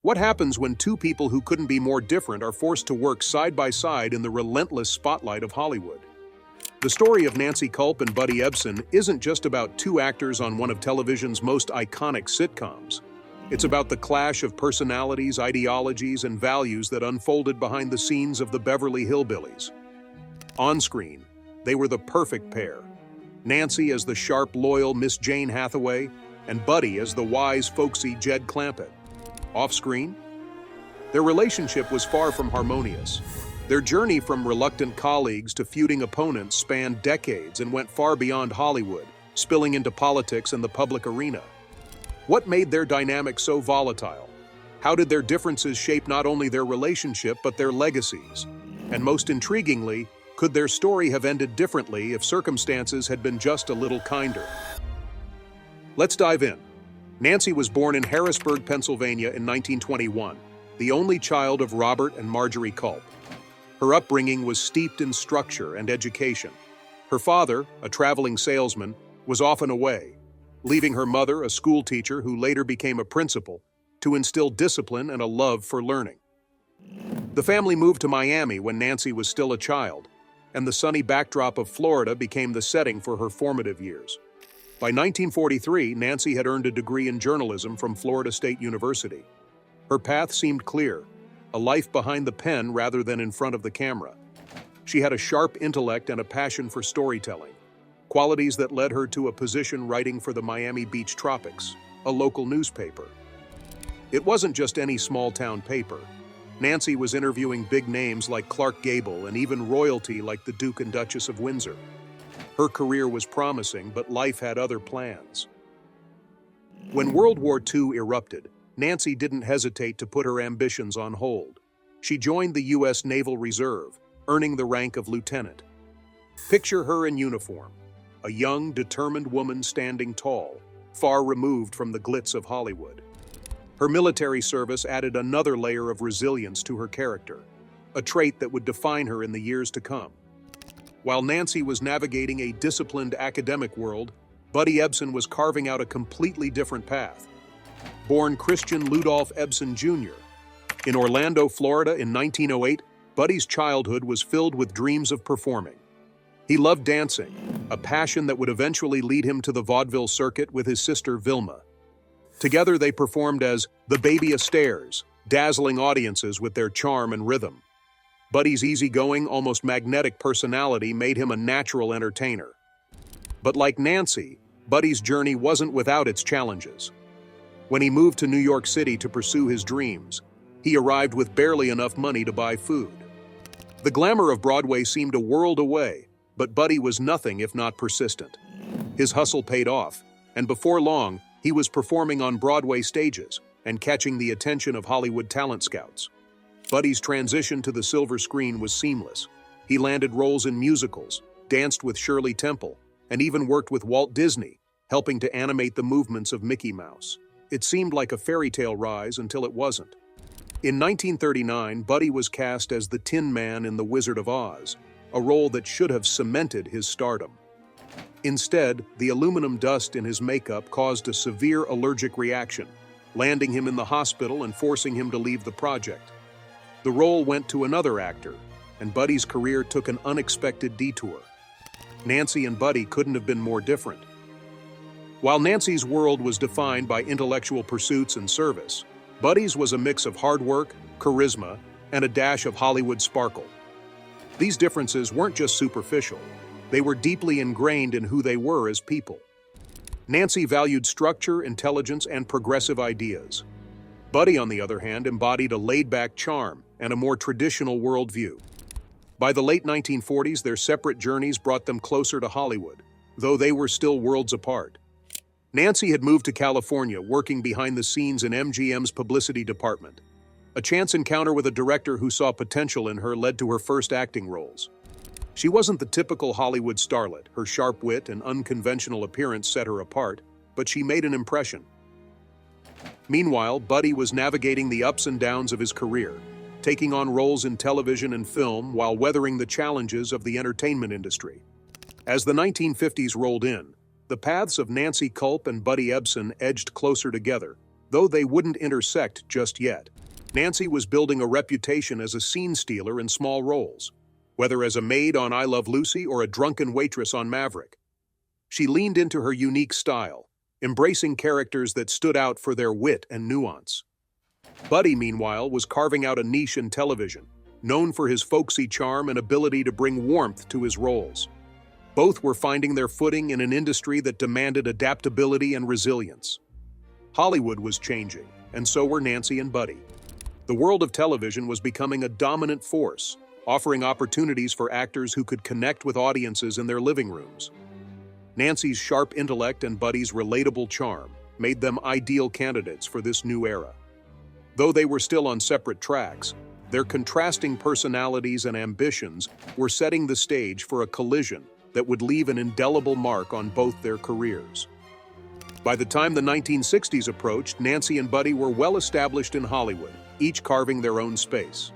What happens when two people who couldn't be more different are forced to work side by side in the relentless spotlight of Hollywood? The story of Nancy Kulp and Buddy Ebsen isn't just about two actors on one of television's most iconic sitcoms. It's about the clash of personalities, ideologies, and values that unfolded behind the scenes of the Beverly Hillbillies. On screen, they were the perfect pair. Nancy as the sharp, loyal Miss Jane Hathaway, and Buddy as the wise, folksy Jed Clampett. Off-screen, their relationship was far from harmonious. Their journey from reluctant colleagues to feuding opponents spanned decades and went far beyond Hollywood, spilling into politics and the public arena. What made their dynamic so volatile? How did their differences shape not only their relationship but their legacies? And most intriguingly, could their story have ended differently if circumstances had been just a little kinder? Let's dive in. Nancy was born in Harrisburg, Pennsylvania in 1921, the only child of Robert and Marjorie Kulp. Her upbringing was steeped in structure and education. Her father, a traveling salesman, was often away, leaving her mother, a school teacher who later became a principal, to instill discipline and a love for learning. The family moved to Miami when Nancy was still a child, and the sunny backdrop of Florida became the setting for her formative years. By 1943, Nancy had earned a degree in journalism from Florida State University. Her path seemed clear, a life behind the pen rather than in front of the camera. She had a sharp intellect and a passion for storytelling, qualities that led her to a position writing for the Miami Beach Tropics, a local newspaper. It wasn't just any small-town paper. Nancy was interviewing big names like Clark Gable and even royalty like the Duke and Duchess of Windsor. Her career was promising, but life had other plans. When World War II erupted, Nancy didn't hesitate to put her ambitions on hold. She joined the U.S. Naval Reserve, earning the rank of lieutenant. Picture her in uniform, a young, determined woman standing tall, far removed from the glitz of Hollywood. Her military service added another layer of resilience to her character, a trait that would define her in the years to come. While Nancy was navigating a disciplined academic world, Buddy Ebsen was carving out a completely different path. Born Christian Ludolph Ebsen Jr. in Orlando, Florida in 1908, Buddy's childhood was filled with dreams of performing. He loved dancing, a passion that would eventually lead him to the vaudeville circuit with his sister Vilma. Together they performed as the Baby Astairs, dazzling audiences with their charm and rhythm. Buddy's easygoing, almost magnetic personality made him a natural entertainer. But like Nancy, Buddy's journey wasn't without its challenges. When he moved to New York City to pursue his dreams, he arrived with barely enough money to buy food. The glamour of Broadway seemed a world away, but Buddy was nothing if not persistent. His hustle paid off, and before long, he was performing on Broadway stages and catching the attention of Hollywood talent scouts. Buddy's transition to the silver screen was seamless. He landed roles in musicals, danced with Shirley Temple, and even worked with Walt Disney, helping to animate the movements of Mickey Mouse. It seemed like a fairy tale rise until it wasn't. In 1939, Buddy was cast as the Tin Man in The Wizard of Oz, a role that should have cemented his stardom. Instead, the aluminum dust in his makeup caused a severe allergic reaction, landing him in the hospital and forcing him to leave the project. The role went to another actor, and Buddy's career took an unexpected detour. Nancy and Buddy couldn't have been more different. While Nancy's world was defined by intellectual pursuits and service, Buddy's was a mix of hard work, charisma, and a dash of Hollywood sparkle. These differences weren't just superficial. They were deeply ingrained in who they were as people. Nancy valued structure, intelligence, and progressive ideas. Buddy, on the other hand, embodied a laid-back charm and a more traditional worldview. By the late 1940s, their separate journeys brought them closer to Hollywood, though they were still worlds apart. Nancy had moved to California, working behind the scenes in MGM's publicity department. A chance encounter with a director who saw potential in her led to her first acting roles. She wasn't the typical Hollywood starlet. Her sharp wit and unconventional appearance set her apart, but she made an impression. Meanwhile, Buddy was navigating the ups and downs of his career, taking on roles in television and film while weathering the challenges of the entertainment industry. As the 1950s rolled in, the paths of Nancy Kulp and Buddy Ebsen edged closer together, though they wouldn't intersect just yet. Nancy was building a reputation as a scene stealer in small roles, whether as a maid on I Love Lucy or a drunken waitress on Maverick. She leaned into her unique style, embracing characters that stood out for their wit and nuance. Buddy, meanwhile, was carving out a niche in television, known for his folksy charm and ability to bring warmth to his roles. Both were finding their footing in an industry that demanded adaptability and resilience. Hollywood was changing, and so were Nancy and Buddy. The world of television was becoming a dominant force, offering opportunities for actors who could connect with audiences in their living rooms. Nancy's sharp intellect and Buddy's relatable charm made them ideal candidates for this new era. Though they were still on separate tracks, their contrasting personalities and ambitions were setting the stage for a collision that would leave an indelible mark on both their careers. By the time the 1960s approached, Nancy and Buddy were well established in Hollywood, each carving their own space.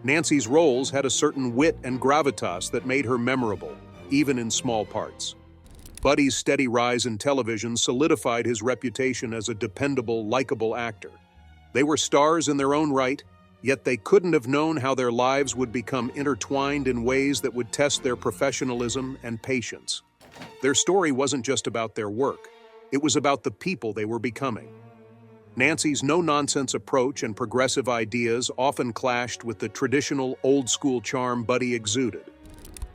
Nancy's roles had a certain wit and gravitas that made her memorable, even in small parts. Buddy's steady rise in television solidified his reputation as a dependable, likable actor. They were stars in their own right, yet they couldn't have known how their lives would become intertwined in ways that would test their professionalism and patience. Their story wasn't just about their work, it was about the people they were becoming. Nancy's no-nonsense approach and progressive ideas often clashed with the traditional, old-school charm Buddy exuded.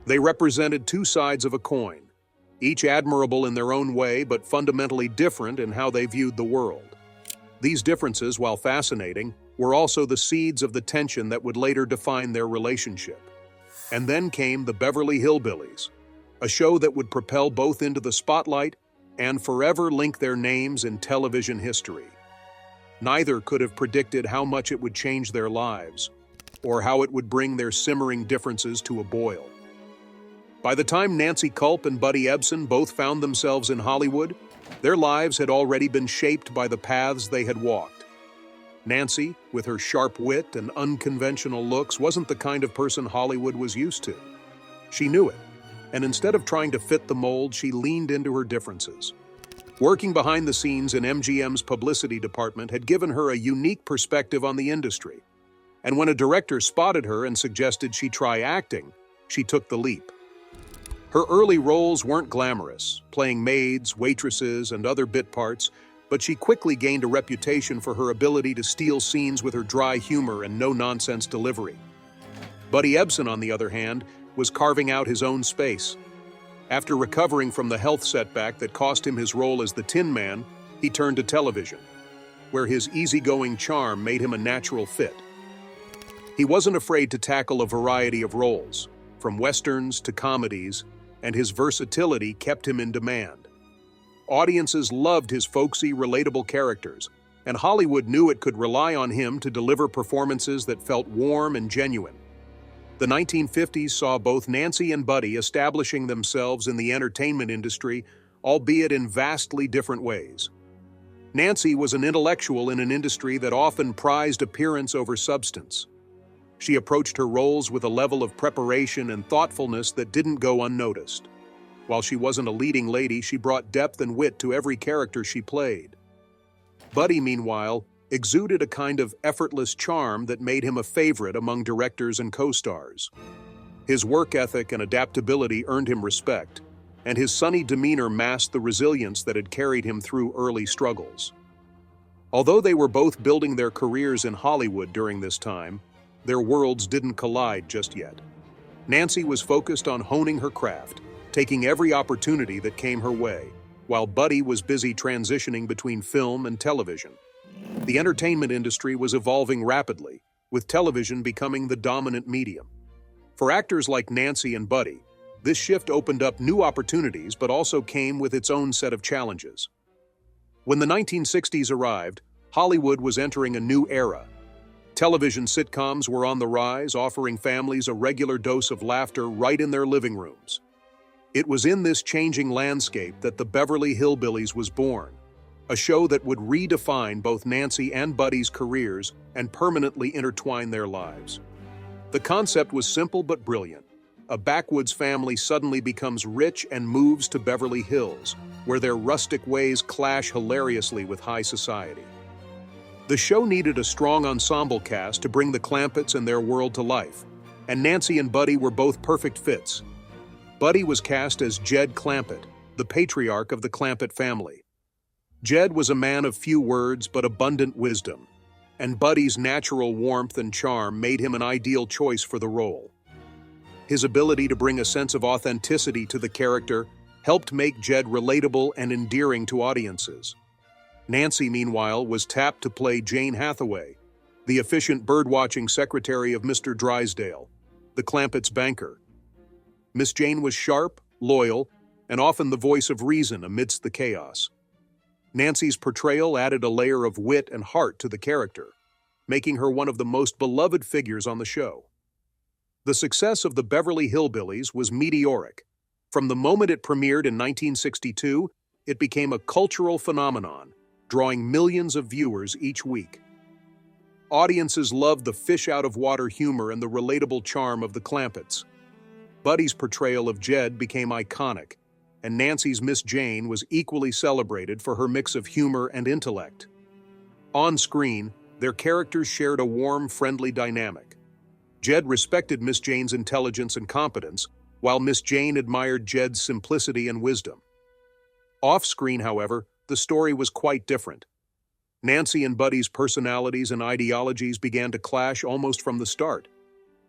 They represented two sides of a coin, each admirable in their own way but fundamentally different in how they viewed the world. These differences, while fascinating, were also the seeds of the tension that would later define their relationship. And then came the Beverly Hillbillies, a show that would propel both into the spotlight and forever link their names in television history. Neither could have predicted how much it would change their lives, or how it would bring their simmering differences to a boil. By the time Nancy Kulp and Buddy Ebsen both found themselves in Hollywood, their lives had already been shaped by the paths they had walked. Nancy, with her sharp wit and unconventional looks, wasn't the kind of person Hollywood was used to. She knew it, and instead of trying to fit the mold, she leaned into her differences. Working behind the scenes in MGM's publicity department had given her a unique perspective on the industry, and when a director spotted her and suggested she try acting, she took the leap. Her early roles weren't glamorous, playing maids, waitresses, and other bit parts, but she quickly gained a reputation for her ability to steal scenes with her dry humor and no-nonsense delivery. Buddy Ebsen, on the other hand, was carving out his own space. After recovering from the health setback that cost him his role as the Tin Man, he turned to television, where his easygoing charm made him a natural fit. He wasn't afraid to tackle a variety of roles, from westerns to comedies, and his versatility kept him in demand. Audiences loved his folksy, relatable characters, and Hollywood knew it could rely on him to deliver performances that felt warm and genuine. The 1950s saw both Nancy and Buddy establishing themselves in the entertainment industry, albeit in vastly different ways. Nancy was an intellectual in an industry that often prized appearance over substance. She approached her roles with a level of preparation and thoughtfulness that didn't go unnoticed. While she wasn't a leading lady, she brought depth and wit to every character she played. Buddy, meanwhile, exuded a kind of effortless charm that made him a favorite among directors and co-stars. His work ethic and adaptability earned him respect, and his sunny demeanor masked the resilience that had carried him through early struggles. Although they were both building their careers in Hollywood during this time, their worlds didn't collide just yet. Nancy was focused on honing her craft, taking every opportunity that came her way, while Buddy was busy transitioning between film and television. The entertainment industry was evolving rapidly, with television becoming the dominant medium. For actors like Nancy and Buddy, this shift opened up new opportunities but also came with its own set of challenges. When the 1960s arrived, Hollywood was entering a new era. Television sitcoms were on the rise, offering families a regular dose of laughter right in their living rooms. It was in this changing landscape that the Beverly Hillbillies was born, a show that would redefine both Nancy and Buddy's careers and permanently intertwine their lives. The concept was simple but brilliant. A backwoods family suddenly becomes rich and moves to Beverly Hills, where their rustic ways clash hilariously with high society. The show needed a strong ensemble cast to bring the Clampetts and their world to life, and Nancy and Buddy were both perfect fits. Buddy was cast as Jed Clampett, the patriarch of the Clampett family. Jed was a man of few words but abundant wisdom, and Buddy's natural warmth and charm made him an ideal choice for the role. His ability to bring a sense of authenticity to the character helped make Jed relatable and endearing to audiences. Nancy, meanwhile, was tapped to play Jane Hathaway, the efficient birdwatching secretary of Mr. Drysdale, the Clampett's banker. Miss Jane was sharp, loyal, and often the voice of reason amidst the chaos. Nancy's portrayal added a layer of wit and heart to the character, making her one of the most beloved figures on the show. The success of the Beverly Hillbillies was meteoric. From the moment it premiered in 1962, it became a cultural phenomenon, drawing millions of viewers each week. Audiences loved the fish-out-of-water humor and the relatable charm of the Clampetts. Buddy's portrayal of Jed became iconic, and Nancy's Miss Jane was equally celebrated for her mix of humor and intellect. On screen, their characters shared a warm, friendly dynamic. Jed respected Miss Jane's intelligence and competence, while Miss Jane admired Jed's simplicity and wisdom. Off-screen, however, the story was quite different. Nancy and Buddy's personalities and ideologies began to clash almost from the start.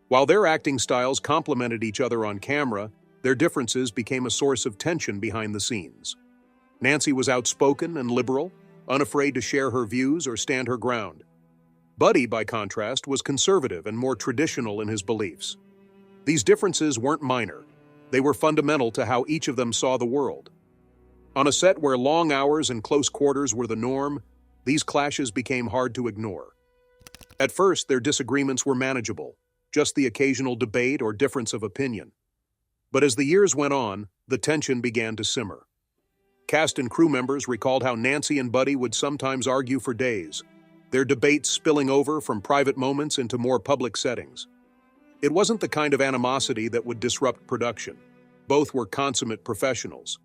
While their acting styles complemented each other on camera, their differences became a source of tension behind the scenes. Nancy was outspoken and liberal, unafraid to share her views or stand her ground. Buddy, by contrast, was conservative and more traditional in his beliefs. These differences weren't minor. They were fundamental to how each of them saw the world. On a set where long hours and close quarters were the norm, these clashes became hard to ignore. At first, their disagreements were manageable, just the occasional debate or difference of opinion. But as the years went on, the tension began to simmer. Cast and crew members recalled how Nancy and Buddy would sometimes argue for days, their debates spilling over from private moments into more public settings. It wasn't the kind of animosity that would disrupt production. Both were consummate professionals.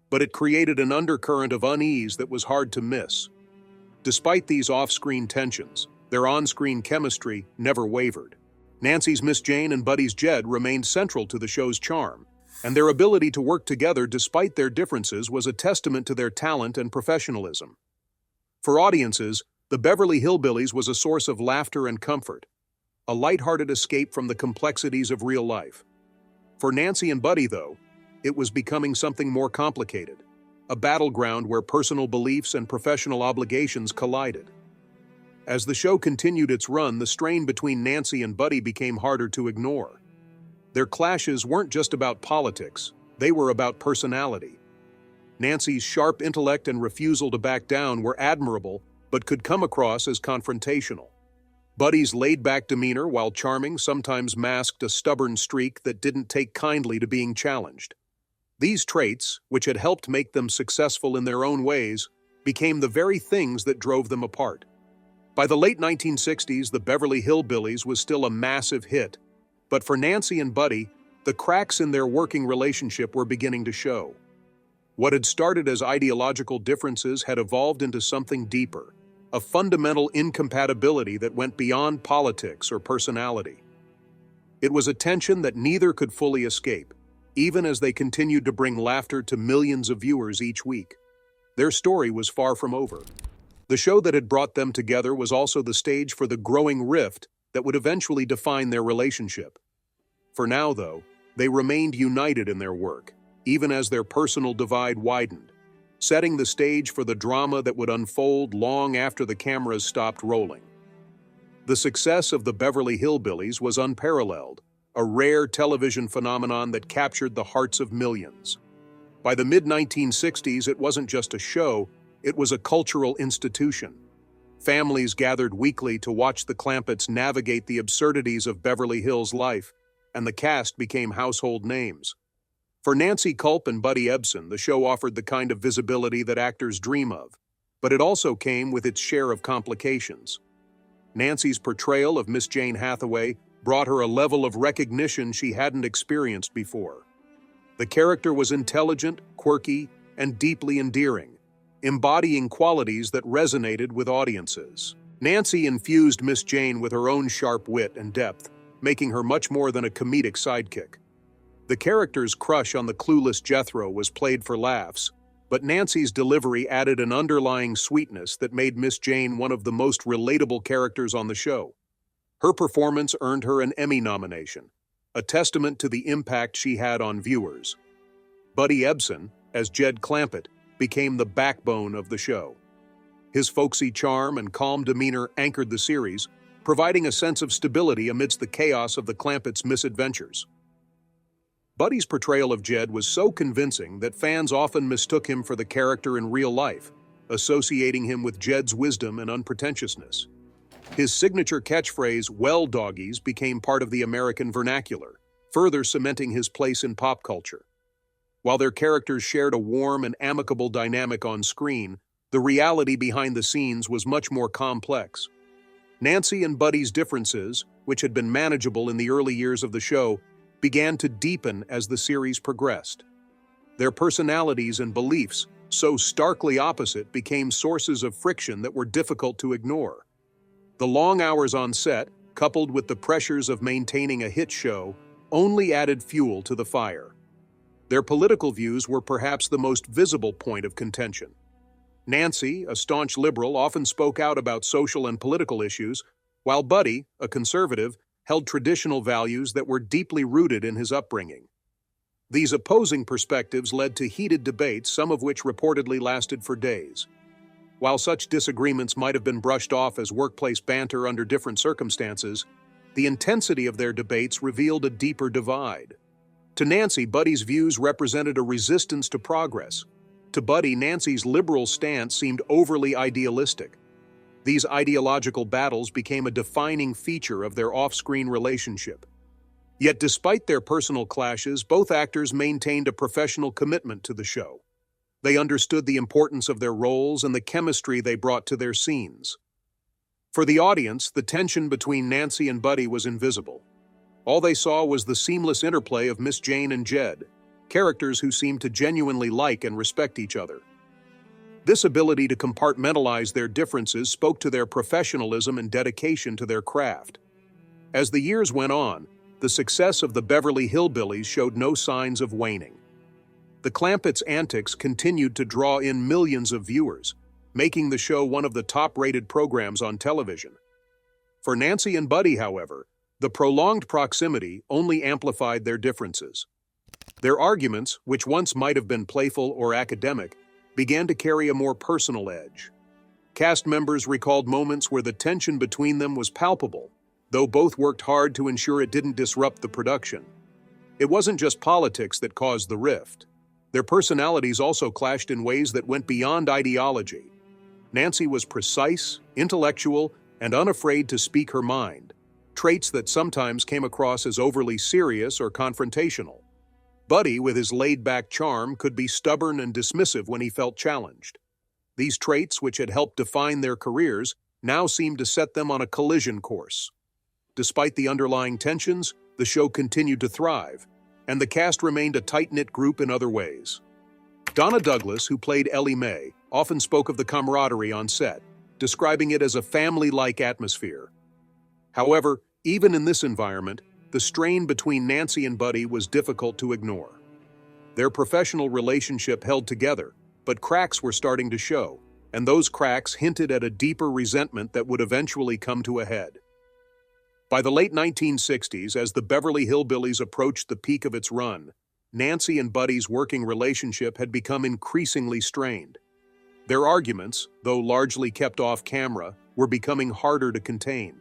But it created an undercurrent of unease that was hard to miss. Despite these off-screen tensions, their on-screen chemistry never wavered. Nancy's Miss Jane and Buddy's Jed remained central to the show's charm, and their ability to work together despite their differences was a testament to their talent and professionalism. For audiences, the Beverly Hillbillies was a source of laughter and comfort, a lighthearted escape from the complexities of real life. For Nancy and Buddy, though, it was becoming something more complicated, a battleground where personal beliefs and professional obligations collided. As the show continued its run, the strain between Nancy and Buddy became harder to ignore. Their clashes weren't just about politics, they were about personality. Nancy's sharp intellect and refusal to back down were admirable, but could come across as confrontational. Buddy's laid-back demeanor, while charming, sometimes masked a stubborn streak that didn't take kindly to being challenged. These traits, which had helped make them successful in their own ways, became the very things that drove them apart. By the late 1960s, the Beverly Hillbillies was still a massive hit, but for Nancy and Buddy, the cracks in their working relationship were beginning to show. What had started as ideological differences had evolved into something deeper, a fundamental incompatibility that went beyond politics or personality. It was a tension that neither could fully escape, even as they continued to bring laughter to millions of viewers each week. Their story was far from over. The show that had brought them together was also the stage for the growing rift that would eventually define their relationship. For now, though, they remained united in their work, even as their personal divide widened, setting the stage for the drama that would unfold long after the cameras stopped rolling. The success of the Beverly Hillbillies was unparalleled, a rare television phenomenon that captured the hearts of millions. By the mid-1960s, it wasn't just a show, it was a cultural institution. Families gathered weekly to watch the Clampetts navigate the absurdities of Beverly Hills life, and the cast became household names. For Nancy Kulp and Buddy Ebsen, the show offered the kind of visibility that actors dream of, but it also came with its share of complications. Nancy's portrayal of Miss Jane Hathaway brought her a level of recognition she hadn't experienced before. The character was intelligent, quirky, and deeply endearing, embodying qualities that resonated with audiences. Nancy infused Miss Jane with her own sharp wit and depth, making her much more than a comedic sidekick. The character's crush on the clueless Jethro was played for laughs, but Nancy's delivery added an underlying sweetness that made Miss Jane one of the most relatable characters on the show. Her performance earned her an Emmy nomination, a testament to the impact she had on viewers. Buddy Ebsen, as Jed Clampett, became the backbone of the show. His folksy charm and calm demeanor anchored the series, providing a sense of stability amidst the chaos of the Clampett's misadventures. Buddy's portrayal of Jed was so convincing that fans often mistook him for the character in real life, associating him with Jed's wisdom and unpretentiousness. His signature catchphrase, "Well, doggies," became part of the American vernacular, further cementing his place in pop culture. While their characters shared a warm and amicable dynamic on screen, the reality behind the scenes was much more complex. Nancy and Buddy's differences, which had been manageable in the early years of the show, began to deepen as the series progressed. Their personalities and beliefs, so starkly opposite, became sources of friction that were difficult to ignore. The long hours on set, coupled with the pressures of maintaining a hit show, only added fuel to the fire. Their political views were perhaps the most visible point of contention. Nancy, a staunch liberal, often spoke out about social and political issues, while Buddy, a conservative, held traditional values that were deeply rooted in his upbringing. These opposing perspectives led to heated debates, some of which reportedly lasted for days. While such disagreements might have been brushed off as workplace banter under different circumstances, the intensity of their debates revealed a deeper divide. To Nancy, Buddy's views represented a resistance to progress. To Buddy, Nancy's liberal stance seemed overly idealistic. These ideological battles became a defining feature of their off-screen relationship. Yet despite their personal clashes, both actors maintained a professional commitment to the show. They understood the importance of their roles and the chemistry they brought to their scenes. For the audience, the tension between Nancy and Buddy was invisible. All they saw was the seamless interplay of Miss Jane and Jed, characters who seemed to genuinely like and respect each other. This ability to compartmentalize their differences spoke to their professionalism and dedication to their craft. As the years went on, the success of the Beverly Hillbillies showed no signs of waning. The Clampett's antics continued to draw in millions of viewers, making the show one of the top-rated programs on television. For Nancy and Buddy, however, the prolonged proximity only amplified their differences. Their arguments, which once might have been playful or academic, began to carry a more personal edge. Cast members recalled moments where the tension between them was palpable, though both worked hard to ensure it didn't disrupt the production. It wasn't just politics that caused the rift. Their personalities also clashed in ways that went beyond ideology. Nancy was precise, intellectual, and unafraid to speak her mind, traits that sometimes came across as overly serious or confrontational. Buddy, with his laid-back charm, could be stubborn and dismissive when he felt challenged. These traits, which had helped define their careers, now seemed to set them on a collision course. Despite the underlying tensions, the show continued to thrive, and the cast remained a tight-knit group in other ways. Donna Douglas, who played Ellie Mae, often spoke of the camaraderie on set, describing it as a family-like atmosphere. However, even in this environment, the strain between Nancy and Buddy was difficult to ignore. Their professional relationship held together, but cracks were starting to show, and those cracks hinted at a deeper resentment that would eventually come to a head. By the late 1960s, as the Beverly Hillbillies approached the peak of its run, Nancy and Buddy's working relationship had become increasingly strained. Their arguments, though largely kept off camera, were becoming harder to contain.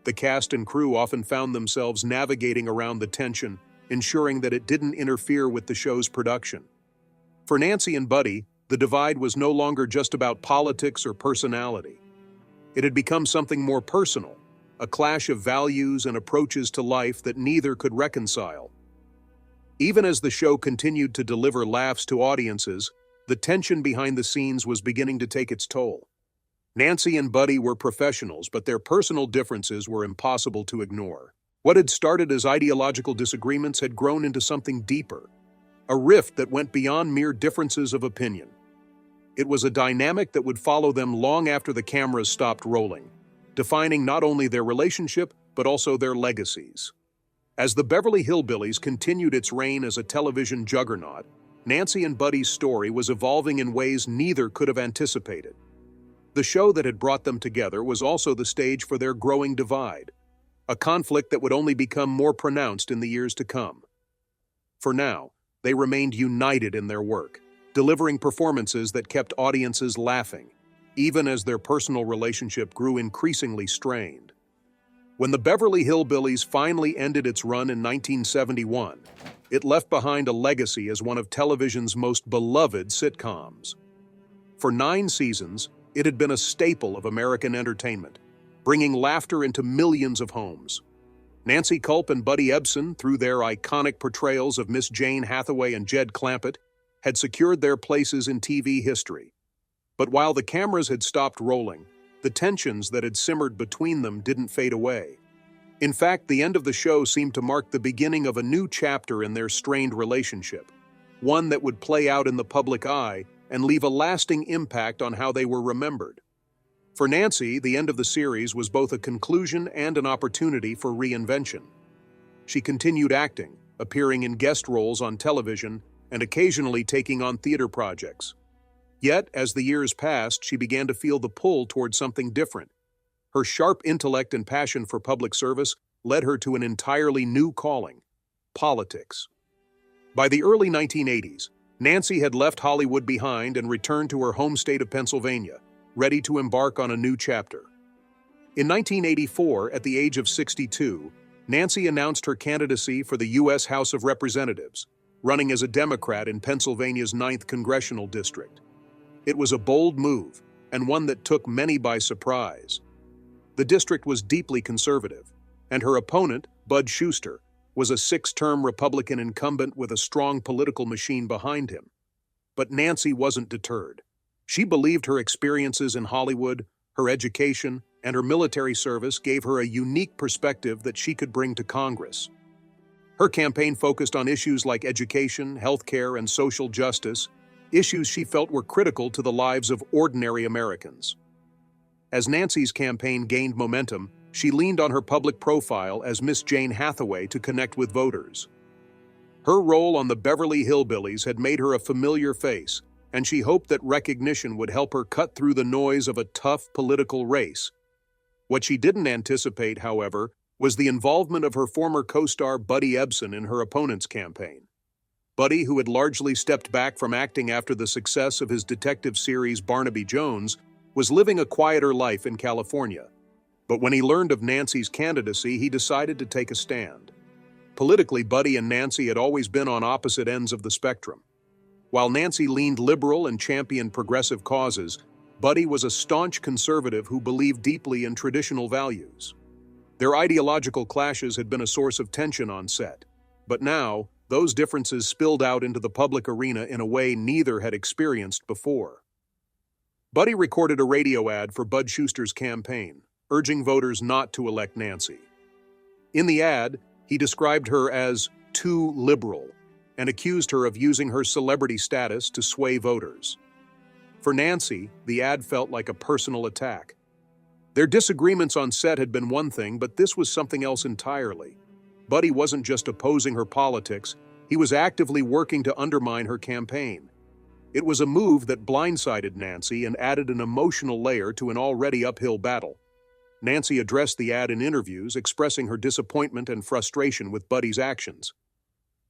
The cast and crew often found themselves navigating around the tension, ensuring that it didn't interfere with the show's production. For Nancy and Buddy, the divide was no longer just about politics or personality. It had become something more personal, a clash of values and approaches to life that neither could reconcile. Even as the show continued to deliver laughs to audiences, the tension behind the scenes was beginning to take its toll. Nancy and Buddy were professionals, but their personal differences were impossible to ignore. What had started as ideological disagreements had grown into something deeper, a rift that went beyond mere differences of opinion. It was a dynamic that would follow them long after the cameras stopped rolling, defining not only their relationship, but also their legacies. As the Beverly Hillbillies continued its reign as a television juggernaut, Nancy and Buddy's story was evolving in ways neither could have anticipated. The show that had brought them together was also the stage for their growing divide, a conflict that would only become more pronounced in the years to come. For now, they remained united in their work, delivering performances that kept audiences laughing, even as their personal relationship grew increasingly strained. When the Beverly Hillbillies finally ended its run in 1971, it left behind a legacy as one of television's most beloved sitcoms. For 9 seasons, it had been a staple of American entertainment, bringing laughter into millions of homes. Nancy Kulp and Buddy Ebsen, through their iconic portrayals of Miss Jane Hathaway and Jed Clampett, had secured their places in TV history. But while the cameras had stopped rolling, the tensions that had simmered between them didn't fade away. In fact, the end of the show seemed to mark the beginning of a new chapter in their strained relationship, one that would play out in the public eye and leave a lasting impact on how they were remembered. For Nancy, the end of the series was both a conclusion and an opportunity for reinvention. She continued acting, appearing in guest roles on television, and occasionally taking on theater projects. Yet, as the years passed, she began to feel the pull toward something different. Her sharp intellect and passion for public service led her to an entirely new calling: politics. By the early 1980s, Nancy had left Hollywood behind and returned to her home state of Pennsylvania, ready to embark on a new chapter. In 1984, at the age of 62, Nancy announced her candidacy for the U.S. House of Representatives, running as a Democrat in Pennsylvania's 9th Congressional District. It was a bold move, and one that took many by surprise. The district was deeply conservative, and her opponent, Bud Shuster, was a 6-term Republican incumbent with a strong political machine behind him. But Nancy wasn't deterred. She believed her experiences in Hollywood, her education, and her military service gave her a unique perspective that she could bring to Congress. Her campaign focused on issues like education, healthcare, and social justice, issues she felt were critical to the lives of ordinary Americans. As Nancy's campaign gained momentum, she leaned on her public profile as Miss Jane Hathaway to connect with voters. Her role on the Beverly Hillbillies had made her a familiar face, and she hoped that recognition would help her cut through the noise of a tough political race. What she didn't anticipate, however, was the involvement of her former co-star Buddy Ebsen in her opponent's campaign. Buddy, who had largely stepped back from acting after the success of his detective series Barnaby Jones, was living a quieter life in California. But when he learned of Nancy's candidacy, he decided to take a stand. Politically, Buddy and Nancy had always been on opposite ends of the spectrum. While Nancy leaned liberal and championed progressive causes, Buddy was a staunch conservative who believed deeply in traditional values. Their ideological clashes had been a source of tension on set, but now, those differences spilled out into the public arena in a way neither had experienced before. Buddy recorded a radio ad for Bud Shuster's campaign, urging voters not to elect Nancy. In the ad, he described her as too liberal and accused her of using her celebrity status to sway voters. For Nancy, the ad felt like a personal attack. Their disagreements on set had been one thing, but this was something else entirely. Buddy wasn't just opposing her politics, he was actively working to undermine her campaign. It was a move that blindsided Nancy and added an emotional layer to an already uphill battle. Nancy addressed the ad in interviews, expressing her disappointment and frustration with Buddy's actions.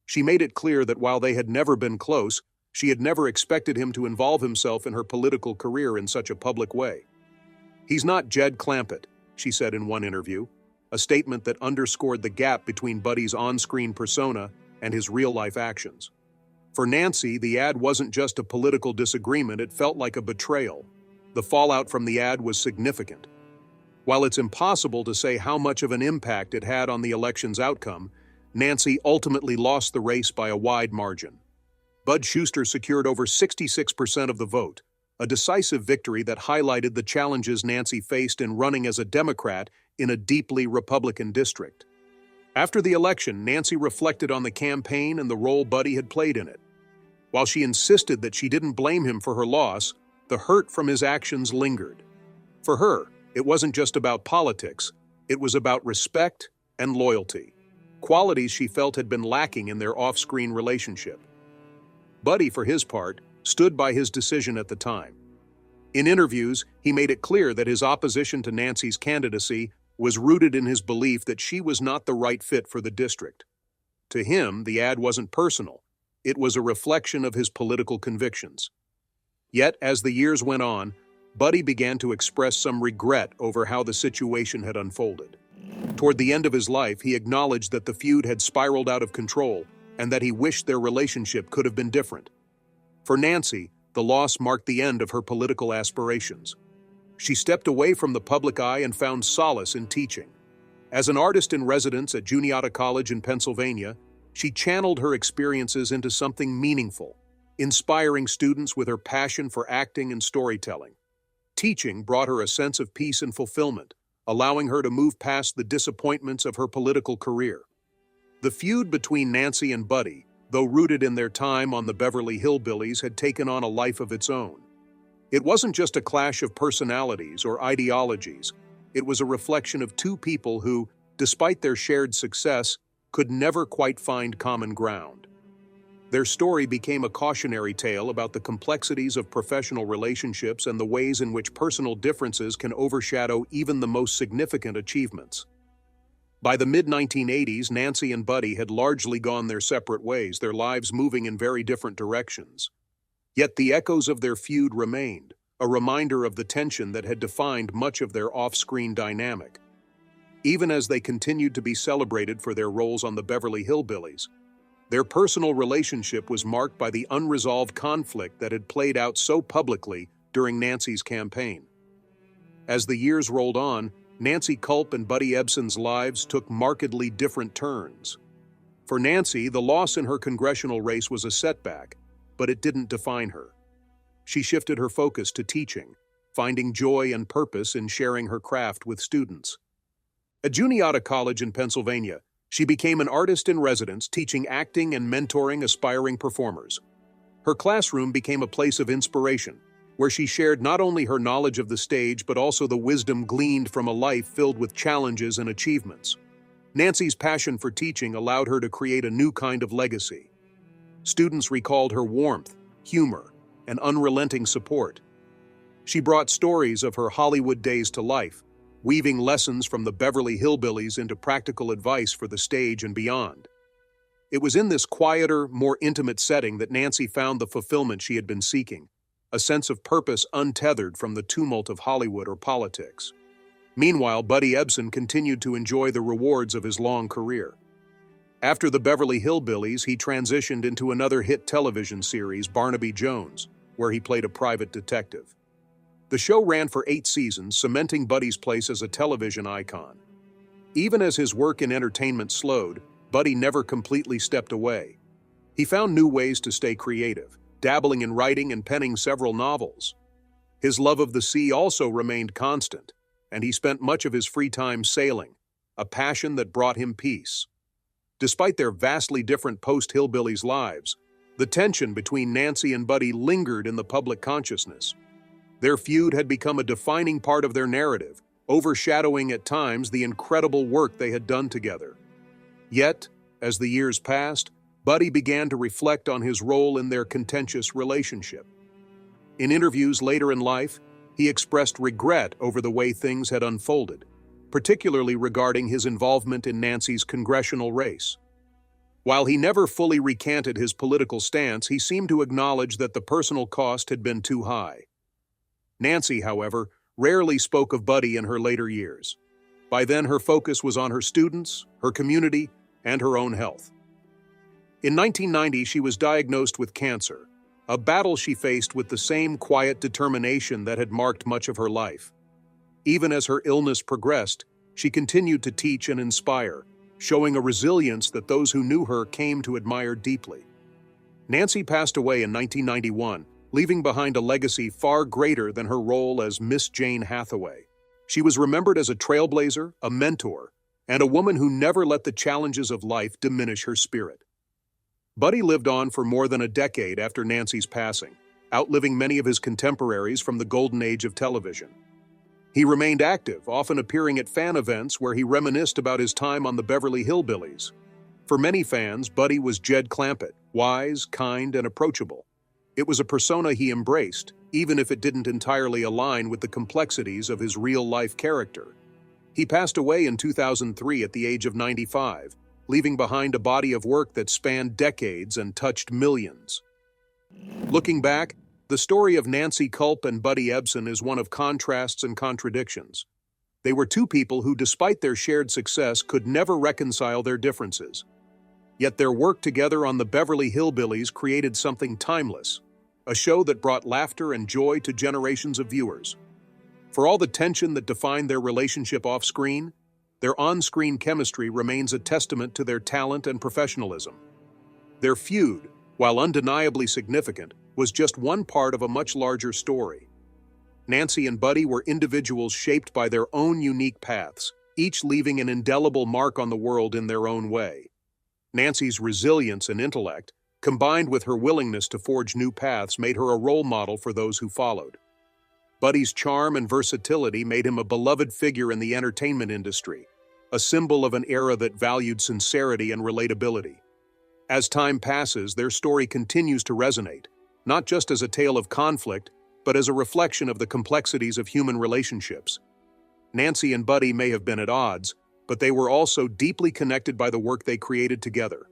She made it clear that while they had never been close, she had never expected him to involve himself in her political career in such a public way. "He's not Jed Clampett," she said in one interview, a statement that underscored the gap between Buddy's on-screen persona and his real-life actions. For Nancy, the ad wasn't just a political disagreement, it felt like a betrayal. The fallout from the ad was significant. While it's impossible to say how much of an impact it had on the election's outcome, Nancy ultimately lost the race by a wide margin. Bud Shuster secured over 66% of the vote, a decisive victory that highlighted the challenges Nancy faced in running as a Democrat in a deeply Republican district. After the election, Nancy reflected on the campaign and the role Buddy had played in it. While she insisted that she didn't blame him for her loss, the hurt from his actions lingered. For her, It wasn't just about politics, it was about respect and loyalty, qualities she felt had been lacking in their off-screen relationship. Buddy, for his part, stood by his decision at the time. In interviews, he made it clear that his opposition to Nancy's candidacy was rooted in his belief that she was not the right fit for the district. To him, the ad wasn't personal. It was a reflection of his political convictions. Yet, as the years went on, Buddy began to express some regret over how the situation had unfolded. Toward the end of his life, he acknowledged that the feud had spiraled out of control and that he wished their relationship could have been different. For Nancy, the loss marked the end of her political aspirations. She stepped away from the public eye and found solace in teaching. As an artist in residence at Juniata College in Pennsylvania, she channeled her experiences into something meaningful, inspiring students with her passion for acting and storytelling. Teaching brought her a sense of peace and fulfillment, allowing her to move past the disappointments of her political career. The feud between Nancy and Buddy, though rooted in their time on the Beverly Hillbillies, had taken on a life of its own. It wasn't just a clash of personalities or ideologies. It was a reflection of two people who, despite their shared success, could never quite find common ground. Their story became a cautionary tale about the complexities of professional relationships and the ways in which personal differences can overshadow even the most significant achievements. By the mid-1980s, Nancy and Buddy had largely gone their separate ways, their lives moving in very different directions. Yet the echoes of their feud remained, a reminder of the tension that had defined much of their off-screen dynamic. Even as they continued to be celebrated for their roles on the Beverly Hillbillies, their personal relationship was marked by the unresolved conflict that had played out so publicly during Nancy's campaign. As the years rolled on, Nancy Kulp and Buddy Ebsen's lives took markedly different turns. For Nancy, the loss in her congressional race was a setback, but it didn't define her. She shifted her focus to teaching, finding joy and purpose in sharing her craft with students. At Juniata College in Pennsylvania, she became an artist in residence, teaching acting and mentoring aspiring performers. Her classroom became a place of inspiration, where she shared not only her knowledge of the stage but also the wisdom gleaned from a life filled with challenges and achievements. Nancy's passion for teaching allowed her to create a new kind of legacy. Students recalled her warmth, humor, and unrelenting support. She brought stories of her Hollywood days to life, weaving lessons from the Beverly Hillbillies into practical advice for the stage and beyond. It was in this quieter, more intimate setting that Nancy found the fulfillment she had been seeking, a sense of purpose untethered from the tumult of Hollywood or politics. Meanwhile, Buddy Ebsen continued to enjoy the rewards of his long career. After the Beverly Hillbillies, he transitioned into another hit television series, Barnaby Jones, where he played a private detective. The show ran for 8 seasons, cementing Buddy's place as a television icon. Even as his work in entertainment slowed, Buddy never completely stepped away. He found new ways to stay creative, dabbling in writing and penning several novels. His love of the sea also remained constant, and he spent much of his free time sailing, a passion that brought him peace. Despite their vastly different post-Hillbillies lives, the tension between Nancy and Buddy lingered in the public consciousness. Their feud had become a defining part of their narrative, overshadowing at times the incredible work they had done together. Yet, as the years passed, Buddy began to reflect on his role in their contentious relationship. In interviews later in life, he expressed regret over the way things had unfolded, particularly regarding his involvement in Nancy's congressional race. While he never fully recanted his political stance, he seemed to acknowledge that the personal cost had been too high. Nancy, however, rarely spoke of Buddy in her later years. By then, her focus was on her students, her community, and her own health. In 1990, she was diagnosed with cancer, a battle she faced with the same quiet determination that had marked much of her life. Even as her illness progressed, she continued to teach and inspire, showing a resilience that those who knew her came to admire deeply. Nancy passed away in 1991, leaving behind a legacy far greater than her role as Miss Jane Hathaway. She was remembered as a trailblazer, a mentor, and a woman who never let the challenges of life diminish her spirit. Buddy lived on for more than a decade after Nancy's passing, outliving many of his contemporaries from the golden age of television. He remained active, often appearing at fan events where he reminisced about his time on the Beverly Hillbillies. For many fans, Buddy was Jed Clampett, wise, kind, and approachable. It was a persona he embraced, even if it didn't entirely align with the complexities of his real-life character. He passed away in 2003 at the age of 95, leaving behind a body of work that spanned decades and touched millions. Looking back, the story of Nancy Kulp and Buddy Ebsen is one of contrasts and contradictions. They were two people who, despite their shared success, could never reconcile their differences. Yet their work together on the Beverly Hillbillies created something timeless, a show that brought laughter and joy to generations of viewers. For all the tension that defined their relationship off-screen, their on-screen chemistry remains a testament to their talent and professionalism. Their feud, while undeniably significant, was just one part of a much larger story. Nancy and Buddy were individuals shaped by their own unique paths, each leaving an indelible mark on the world in their own way. Nancy's resilience and intellect, combined with her willingness to forge new paths, made her a role model for those who followed. Buddy's charm and versatility made him a beloved figure in the entertainment industry, a symbol of an era that valued sincerity and relatability. As time passes, their story continues to resonate, not just as a tale of conflict, but as a reflection of the complexities of human relationships. Nancy and Buddy may have been at odds, but they were also deeply connected by the work they created together,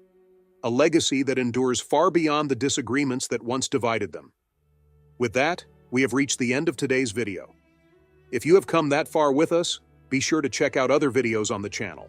a legacy that endures far beyond the disagreements that once divided them. With that, we have reached the end of today's video. If you have come that far with us, be sure to check out other videos on the channel.